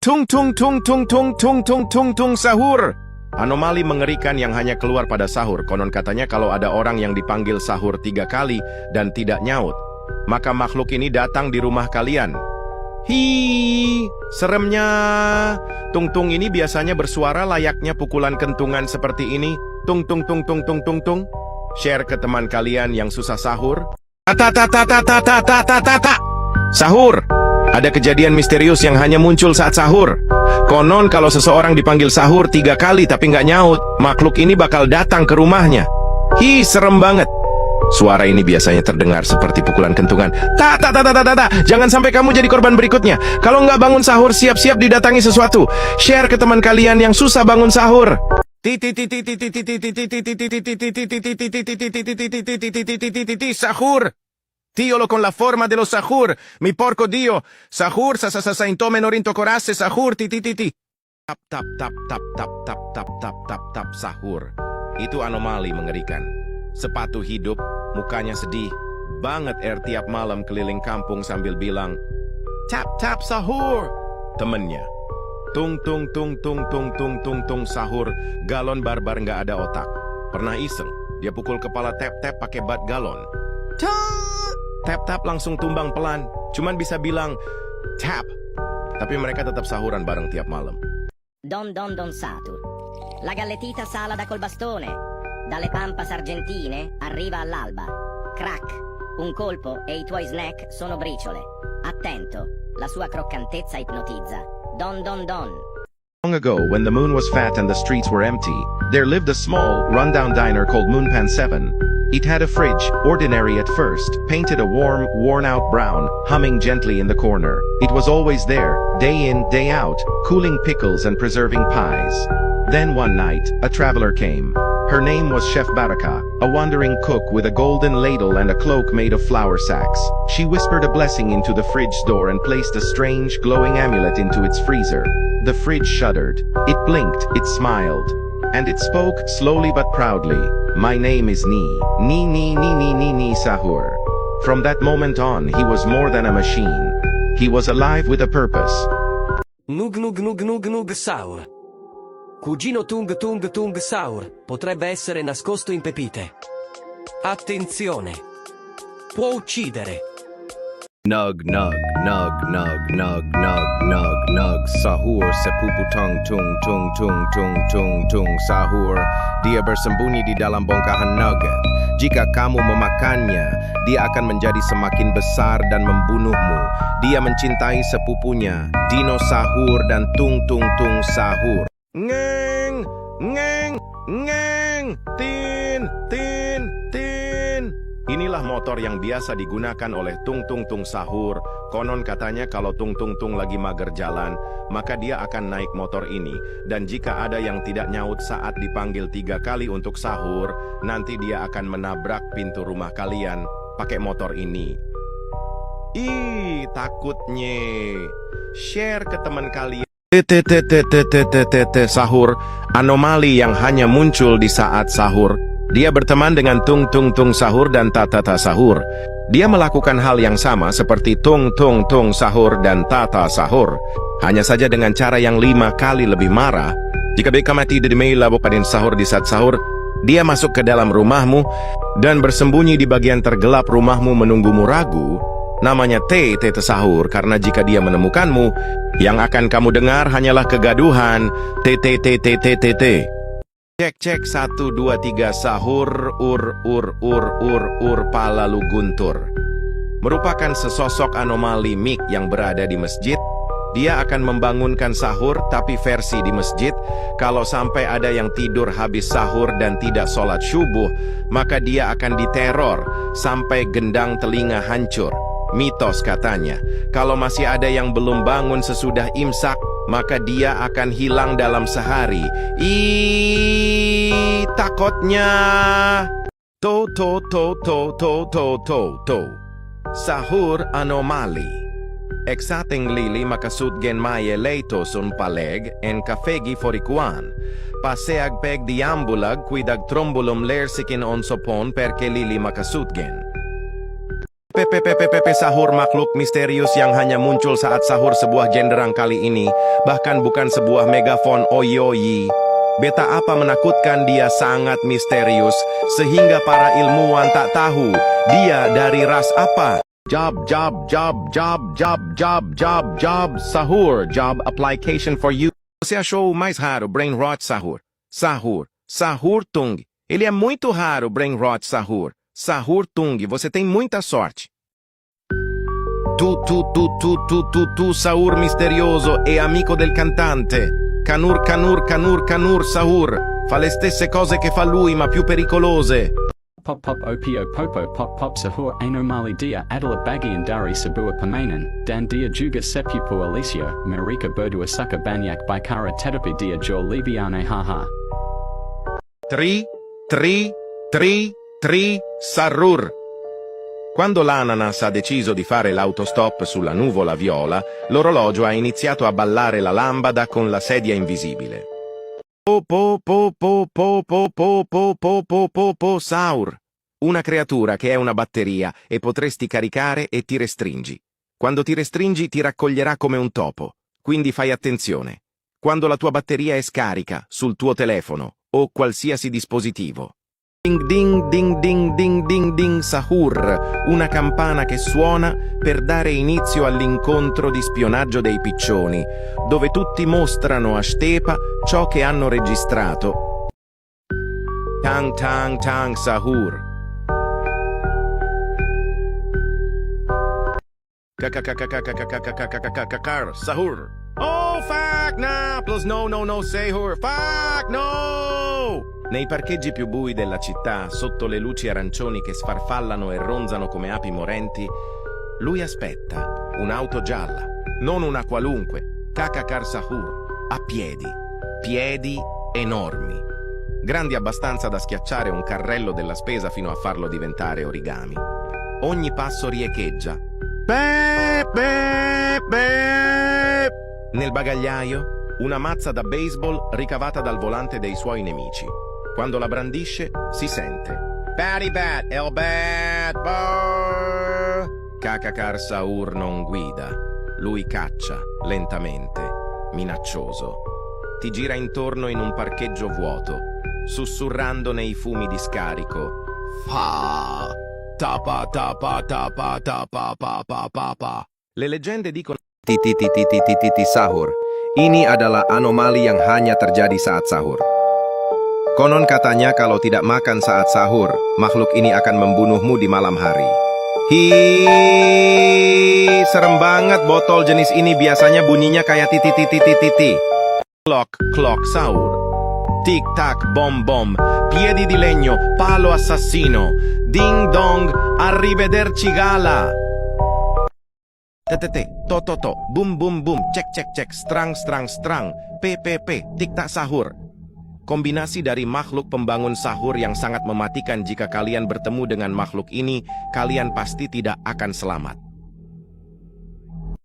Tung tung tung tung tung tung tung tung tung sahur. Anomali mengerikan yang hanya keluar pada sahur. Konon katanya kalau ada orang yang dipanggil sahur 3 kali dan tidak nyaut, maka makhluk ini datang di rumah kalian. Hi, seremnya. Tung tung ini biasanya bersuara layaknya pukulan kentungan seperti ini. Tung tung tung tung tung tung tung. Share ke teman kalian yang susah sahur. Sahur. Ada kejadian misterius yang hanya muncul saat sahur. Konon kalau seseorang dipanggil sahur 3 kali tapi nggak nyaut, makhluk ini bakal datang ke rumahnya. Hi, serem banget. Suara ini biasanya terdengar seperti pukulan kentungan. Jangan sampai kamu jadi korban berikutnya. Kalau nggak bangun sahur, siap-siap didatangi sesuatu. Share ke teman kalian yang susah bangun sahur. Sahur. Tiolo con la forma dello sahur, mi porco dio, sahur sa intome norinto corasse sahur ti. Tap tap tap tap tap tap tap tap tap tap sahur. Itu anomali mengerikan. Sepatu hidup, mukanya sedih banget tiap malam keliling kampung sambil bilang, tap tap sahur. Temennya, tung tung tung tung tung tung tung tung sahur, galon barbar nggak ada otak. Pernah iseng, dia pukul kepala tap-tap pakai bat galon. Tap-tap langsung tumbang pelan, cuman bisa bilang tap. Tapi mereka tetap sahuran bareng tiap malam. Don don don Satur. La galletita sala da col bastone. Dalle pampas argentine arriva all'alba. Crack. Un colpo e i tuoi snack sono briciole. Attento, la sua croccantezza ipnotizza. Don don don. Long ago, when the moon was fat and the streets were empty, there lived a small, rundown diner called Moonpan 7. It had a fridge, ordinary at first, painted a warm, worn-out brown, humming gently in the corner. It was always there, day in, day out, cooling pickles and preserving pies. Then one night, a traveler came. Her name was Chef Baraka, a wandering cook with a golden ladle and a cloak made of flour sacks. She whispered a blessing into the fridge door and placed a strange, glowing amulet into its freezer. The fridge shuddered. It blinked, it smiled. And it spoke, slowly but proudly. My name is Ni Sahur. From that moment on, he was more than a machine. He was alive with a purpose. Nug Saur. Cugino Tung Saur potrebbe essere nascosto in pepite. Attenzione! Può uccidere. Nug sahur sepuputang tung sahur. Dia bersembunyi di dalam bongkahan nugget. Jika kamu memakannya, dia akan menjadi semakin besar dan membunuhmu. Dia mencintai sepupunya, Dino Sahur dan tung sahur. Ngeng tin. Inilah motor yang biasa digunakan oleh tung sahur. Konon katanya kalau tung lagi mager jalan, maka dia akan naik motor ini. Dan jika ada yang tidak nyaut saat dipanggil 3 kali untuk sahur, nanti dia akan menabrak pintu rumah kalian pakai motor ini. Ih, takutnya. Share ke teman kalian. Sahur, anomali yang hanya muncul di saat sahur. Dia berteman dengan tung sahur dan tata sahur. Dia melakukan hal yang sama seperti tung sahur dan tata sahur. Hanya saja dengan cara yang 5 kali lebih marah. Jika beka mati di labo padin sahur di saat sahur, dia masuk ke dalam rumahmu dan bersembunyi di bagian tergelap rumahmu menunggumu ragu. Namanya Tete sahur, karena jika dia menemukanmu, yang akan kamu dengar hanyalah kegaduhan. Tete. Cek 1 2 3 sahur palalu guntur. Merupakan sesosok anomali Mik yang berada di masjid. Dia akan membangunkan sahur, tapi versi di masjid. Kalau sampai ada yang tidur habis sahur dan tidak sholat subuh, maka dia akan diteror sampai gendang telinga hancur. Mitos katanya, kalau masih ada yang belum bangun sesudah imsak, maka dia akan hilang dalam sehari. Takutnya. Sahur anomali. Exating lili makasudgen maye leito sun paleg en kafegi forikuan. Paseag peg diambulag kuidag trombulum lersikin on sopon perke lili makasudgen. Sahur makhluk misterius yang hanya muncul saat sahur sebuah genderang kali ini, bahkan bukan sebuah megafon oyoyi. Beta apa menakutkan dia sangat misterius, sehingga para ilmuwan tak tahu dia dari ras apa. Job, sahur, job application for you. Você achou o mais raro brain rot sahur? Sahur tung. Ele é muito raro brain rot sahur. Sahur tung, você tem muita sorte. Tu, Sahur misterioso e amico del cantante. Canur, Sahur. Fa le stesse cose che fa lui, ma più pericolose. Pop opio popo pop sahur anomali dia adala bagi and dari sabua pamanan, dan dia juga sepupu alicio, marika berdua suka banyak bikara tetapi dia jo libiane haha. Tri, Sahur. Quando l'ananas ha deciso di fare l'autostop sulla nuvola viola, l'orologio ha iniziato a ballare la lambada con la sedia invisibile. Sahur. Una creatura che è una batteria e potresti caricare e ti restringi. Quando ti restringi ti raccoglierà come un topo, quindi fai attenzione. Quando la tua batteria è scarica sul tuo telefono o qualsiasi dispositivo. Ding, Sahur, una campana che suona per dare inizio all'incontro di spionaggio dei piccioni, dove tutti mostrano a Stepa ciò che hanno registrato. Tang, Sahur. Sahur. Oh, fuck, no, plus no, Sahur, fuck, no! Nei parcheggi più bui della città, sotto le luci arancioni che sfarfallano e ronzano come api morenti, lui aspetta un'auto gialla, non una qualunque, Kakakar Sahur, a piedi enormi, grandi abbastanza da schiacciare un carrello della spesa fino a farlo diventare origami. Ogni passo riecheggia. Beep. Nel bagagliaio, una mazza da baseball ricavata dal volante dei suoi nemici. Quando la brandisce, si sente. Batty bat, el bat, Kakakar Sahur non guida. Lui caccia, lentamente, minaccioso. Ti gira intorno in un parcheggio vuoto, sussurrando nei fumi di scarico. Fa, tapa. Le leggende dicono Sahur. Ini adalah anomali yang hanya terjadi saat sahur. Konon katanya kalau tidak makan saat sahur, makhluk ini akan membunuhmu di malam hari. Serem banget, botol jenis ini biasanya bunyinya kayak titi. Clock Sahur. Tic tac bom, piedi di legno, palo assassino. Ding dong, arrivederci gala. To, boom, cek, strang, PPP, tic-tac sahur. Kombinasi dari makhluk pembangun sahur yang sangat mematikan. Jika kalian bertemu dengan makhluk ini, kalian pasti tidak akan selamat.